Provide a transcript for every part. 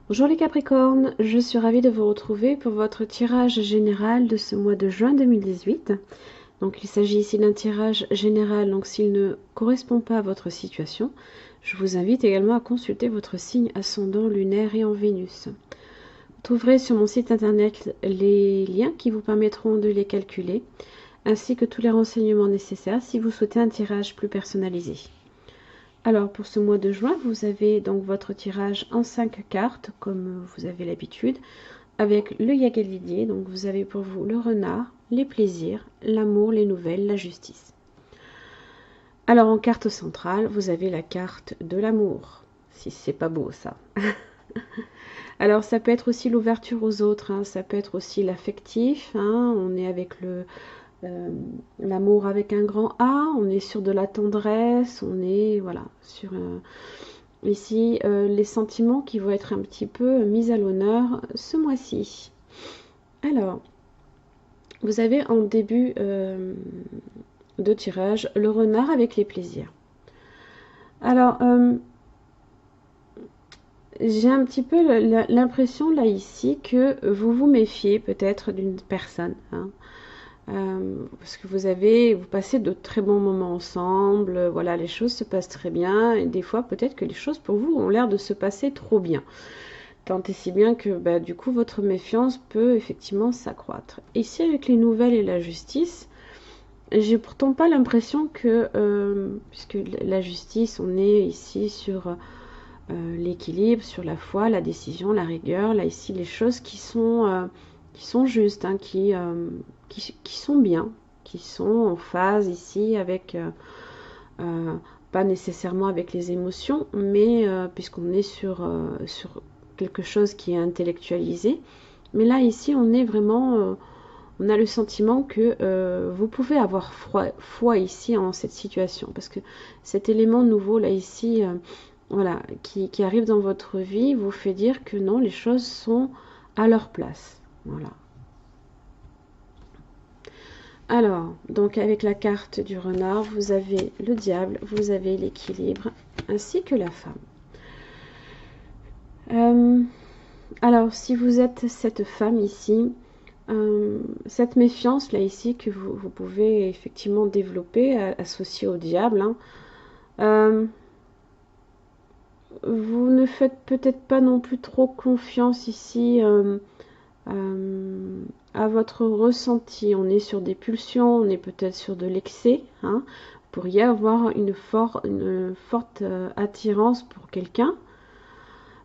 Bonjour les Capricornes, je suis ravie de vous retrouver pour votre tirage général de ce mois de juin 2018. Donc il s'agit ici d'un tirage général, donc s'il ne correspond pas à votre situation, je vous invite également à consulter votre signe ascendant lunaire et en Vénus. Vous trouverez sur mon site internet les liens qui vous permettront de les calculer, ainsi que tous les renseignements nécessaires si vous souhaitez un tirage plus personnalisé. Alors pour ce mois de juin, vous avez donc votre tirage en 5 cartes, comme vous avez l'habitude, avec le Yagalidier. Donc vous avez pour vous le renard, les plaisirs, l'amour, les nouvelles, la justice. Alors en carte centrale, vous avez la carte de l'amour. Si c'est pas beau ça. Alors ça peut être aussi l'ouverture aux autres, hein, ça peut être aussi l'affectif, hein, on est avec l'amour avec un grand A, on est sur de la tendresse, on est voilà sur ici les sentiments qui vont être un petit peu mis à l'honneur ce mois-ci. Alors, vous avez en début de tirage le renard avec les plaisirs. Alors, j'ai un petit peu l'impression là ici que vous vous méfiez peut-être d'une personne, hein. Parce que vous passez de très bons moments ensemble, voilà, les choses se passent très bien, et des fois peut-être que les choses pour vous ont l'air de se passer trop bien. Tant et si bien que bah, du coup votre méfiance peut effectivement s'accroître. Ici avec les nouvelles et la justice, j'ai pourtant pas l'impression que, puisque la justice, on est ici sur l'équilibre, sur la foi, la décision, la rigueur, là ici les choses qui sont justes, hein, qui sont bien, qui sont en phase ici avec, pas nécessairement avec les émotions, mais puisqu'on est sur quelque chose qui est intellectualisé. Mais là ici on est vraiment on a le sentiment que vous pouvez avoir foi ici en cette situation, parce que cet élément nouveau là ici, voilà, qui arrive dans votre vie, vous fait dire que non, les choses sont à leur place. Voilà. Alors, donc avec la carte du renard, vous avez le diable, vous avez l'équilibre, ainsi que la femme. Alors, si vous êtes cette femme ici, cette méfiance là ici que vous pouvez effectivement développer, associée au diable, hein, vous ne faites peut-être pas non plus trop confiance ici à votre ressenti. On est sur des pulsions, on est peut-être sur de l'excès, hein. Vous pourriez avoir une forte attirance pour quelqu'un.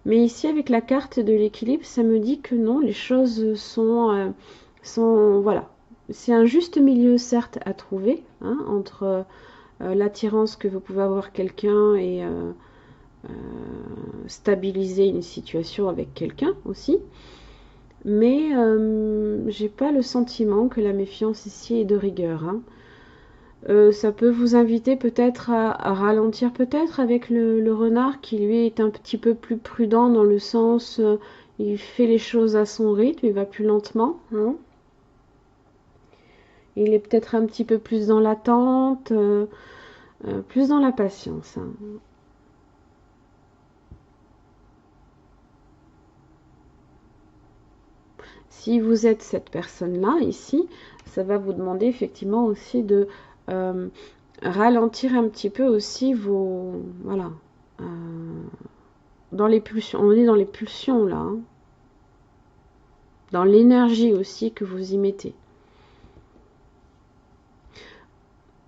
Mais ici, avec la carte de l'équilibre, ça me dit que non, les choses sont voilà. C'est un juste milieu, certes, à trouver, hein, entre l'attirance que vous pouvez avoir quelqu'un et stabiliser une situation avec quelqu'un aussi. Mais j'ai pas le sentiment que la méfiance ici est de rigueur, hein. Ça peut vous inviter peut-être à ralentir peut-être avec le renard qui lui est un petit peu plus prudent dans le sens il fait les choses à son rythme, il va plus lentement, hein. Il est peut-être un petit peu plus dans l'attente, plus dans la patience, hein. Si vous êtes cette personne-là ici, ça va vous demander effectivement aussi de euh, ralentir un petit peu aussi vos voilà, dans les pulsions. On est dans les pulsions là, hein. Dans l'énergie aussi que vous y mettez.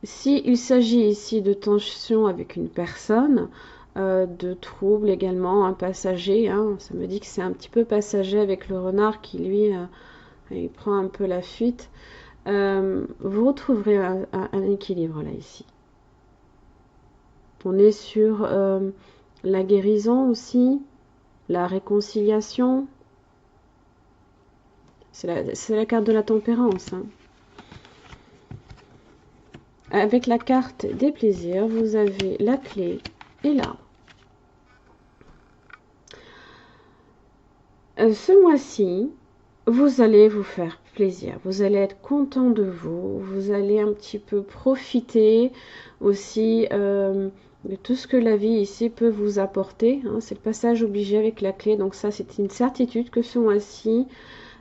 S'il s'agit ici de tension avec une personne, de trouble également, un passager, hein, ça me dit que c'est un petit peu passager avec le renard qui lui il prend un peu la fuite. Vous retrouverez un équilibre là ici. On est sur la guérison aussi, la réconciliation. C'est la carte de la tempérance, hein. Avec la carte des plaisirs, vous avez la clé et l'arbre. Ce mois-ci, vous allez vous faire plaisir, vous allez être content de vous, vous allez un petit peu profiter aussi de tout ce que la vie ici peut vous apporter. Hein. C'est le passage obligé avec la clé. Donc ça, c'est une certitude que ce mois-ci,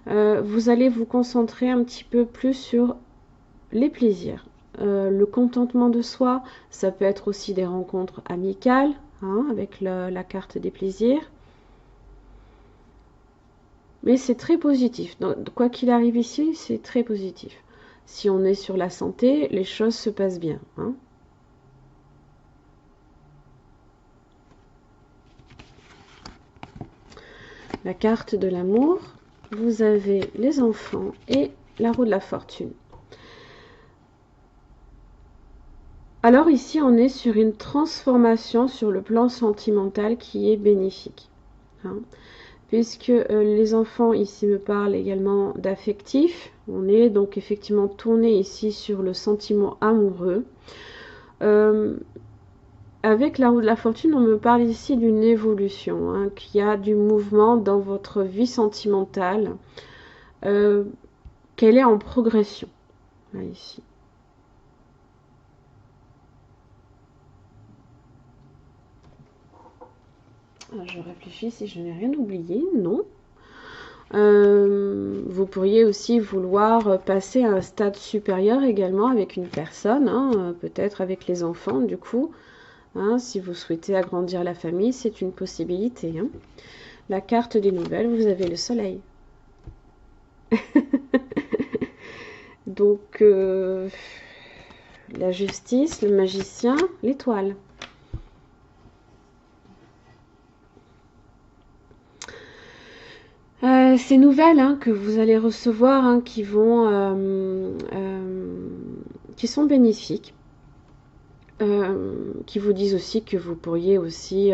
vous allez vous concentrer un petit peu plus sur les plaisirs. Le contentement de soi, ça peut être aussi des rencontres amicales, hein, avec la carte des plaisirs. Mais c'est très positif. Donc, quoi qu'il arrive ici, c'est très positif. Si on est sur la santé, les choses se passent bien. Hein. La carte de l'amour, vous avez les enfants et la roue de la fortune. Alors ici, on est sur une transformation sur le plan sentimental qui est bénéfique. Hein. Puisque les enfants ici me parlent également d'affectif. On est donc effectivement tourné ici sur le sentiment amoureux. Avec la roue de la fortune, on me parle ici d'une évolution, hein, qu'il y a du mouvement dans votre vie sentimentale, qu'elle est en progression. Là, ici. Alors, je réfléchis si je n'ai rien oublié. Non. Vous pourriez aussi vouloir passer à un stade supérieur également avec une personne, hein, peut-être avec les enfants du coup. Hein, si vous souhaitez agrandir la famille, c'est une possibilité. Hein. La carte des nouvelles, vous avez le soleil. Donc, la justice, le magicien, l'étoile. Ces nouvelles, hein, que vous allez recevoir, hein, qui sont bénéfiques, qui vous disent aussi que vous pourriez aussi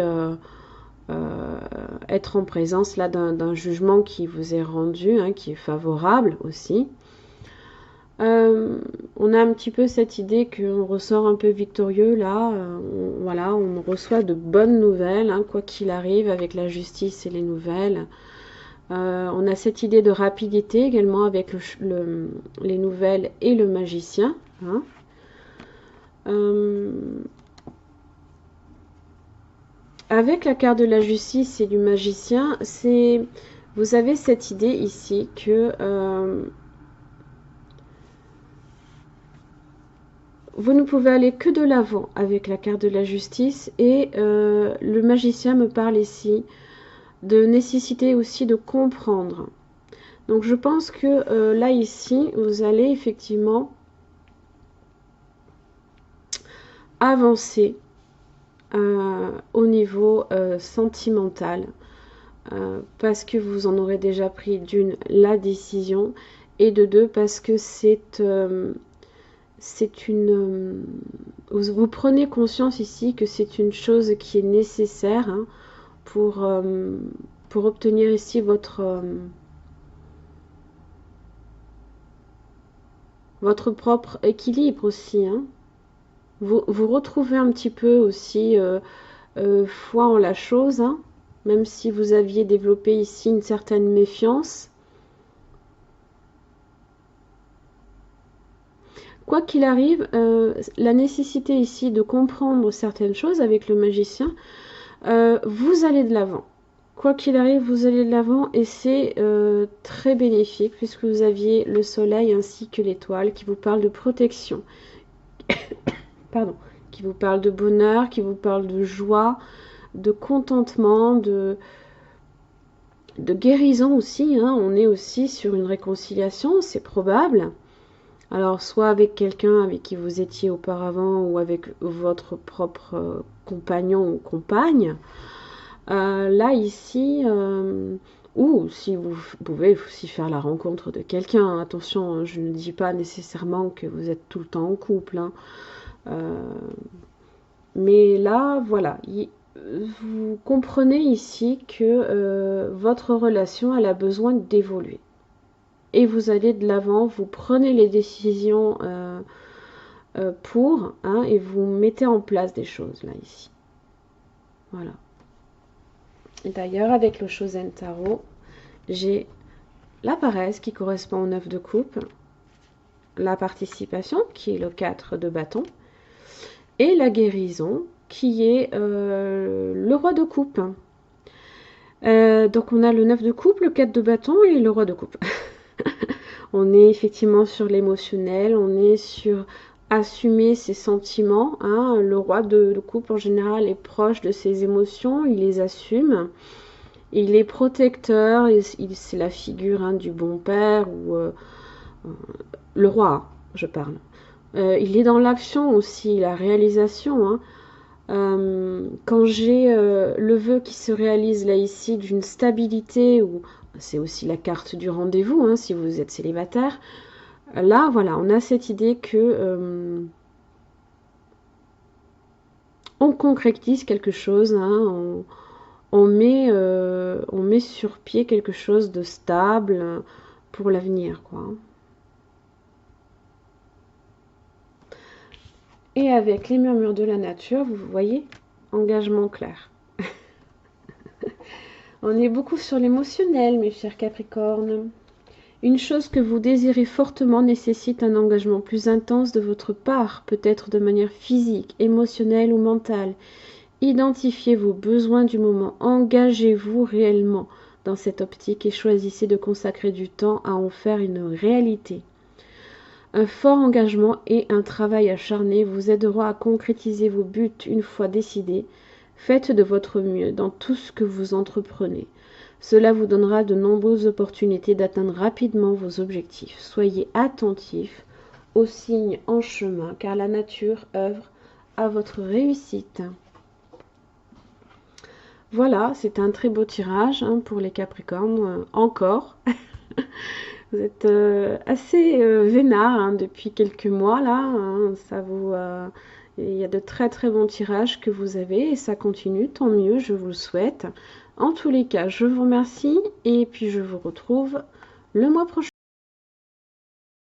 être en présence là d'un jugement qui vous est rendu, hein, qui est favorable aussi. On a un petit peu cette idée qu'on ressort un peu victorieux là, voilà, on reçoit de bonnes nouvelles, hein, quoi qu'il arrive avec la justice et les nouvelles. On a cette idée de rapidité également avec les nouvelles et le magicien. Hein. Avec la carte de la justice et du magicien, vous avez cette idée ici que vous ne pouvez aller que de l'avant avec la carte de la justice et le magicien me parle ici de nécessité aussi de comprendre. Donc je pense que là ici, vous allez effectivement avancer au niveau sentimental parce que vous en aurez déjà pris d'une la décision et de deux parce que vous prenez conscience ici que c'est une chose qui est nécessaire, hein, pour obtenir ici votre propre équilibre aussi. Hein. Vous retrouvez un petit peu aussi foi en la chose, hein, même si vous aviez développé ici une certaine méfiance. Quoi qu'il arrive, la nécessité ici de comprendre certaines choses avec le magicien, vous allez de l'avant. Quoi qu'il arrive, vous allez de l'avant et c'est très bénéfique puisque vous aviez le soleil ainsi que l'étoile qui vous parle de protection. Pardon, qui vous parle de bonheur, qui vous parle de joie, de contentement, de guérison aussi. Hein. On est aussi sur une réconciliation, c'est probable. Alors, soit avec quelqu'un avec qui vous étiez auparavant ou avec votre propre compagnon ou compagne. Là, ici, ou si vous pouvez aussi faire la rencontre de quelqu'un. Attention, je ne dis pas nécessairement que vous êtes tout le temps en couple. Hein. Mais là, voilà, vous comprenez ici que votre relation, elle a besoin d'évoluer. Et vous allez de l'avant, vous prenez les décisions pour, hein, et vous mettez en place des choses, là, ici. Voilà. D'ailleurs, avec le Shozen Tarot, j'ai la paresse qui correspond au 9 de coupe, la participation qui est le 4 de bâton, et la guérison qui est le roi de coupe. Donc on a le 9 de coupe, le 4 de bâton et le roi de coupe. On est effectivement sur l'émotionnel, on est sur assumer ses sentiments. Hein. Le roi de coupe en général est proche de ses émotions, il les assume. Il est protecteur, c'est la figure hein, du bon père ou le roi, je parle. Il est dans l'action aussi, la réalisation. Hein. Quand j'ai le vœu qui se réalise là ici d'une stabilité, ou c'est aussi la carte du rendez-vous hein, si vous êtes célibataire, là voilà, on a cette idée que on concrétise quelque chose, hein, on met sur pied quelque chose de stable pour l'avenir, quoi. Et avec les murmures de la nature, vous voyez, engagement clair. On est beaucoup sur l'émotionnel, mes chers Capricornes. Une chose que vous désirez fortement nécessite un engagement plus intense de votre part, peut-être de manière physique, émotionnelle ou mentale. Identifiez vos besoins du moment, engagez-vous réellement dans cette optique et choisissez de consacrer du temps à en faire une réalité. Un fort engagement et un travail acharné vous aideront à concrétiser vos buts une fois décidés. Faites de votre mieux dans tout ce que vous entreprenez. Cela vous donnera de nombreuses opportunités d'atteindre rapidement vos objectifs. Soyez attentifs aux signes en chemin, car la nature œuvre à votre réussite. Voilà, c'est un très beau tirage hein, pour les Capricornes, encore. Vous êtes assez vénard hein, depuis quelques mois là. Hein, il y a de très très bons tirages que vous avez et ça continue, tant mieux, je vous le souhaite. En tous les cas, je vous remercie et puis je vous retrouve le mois prochain.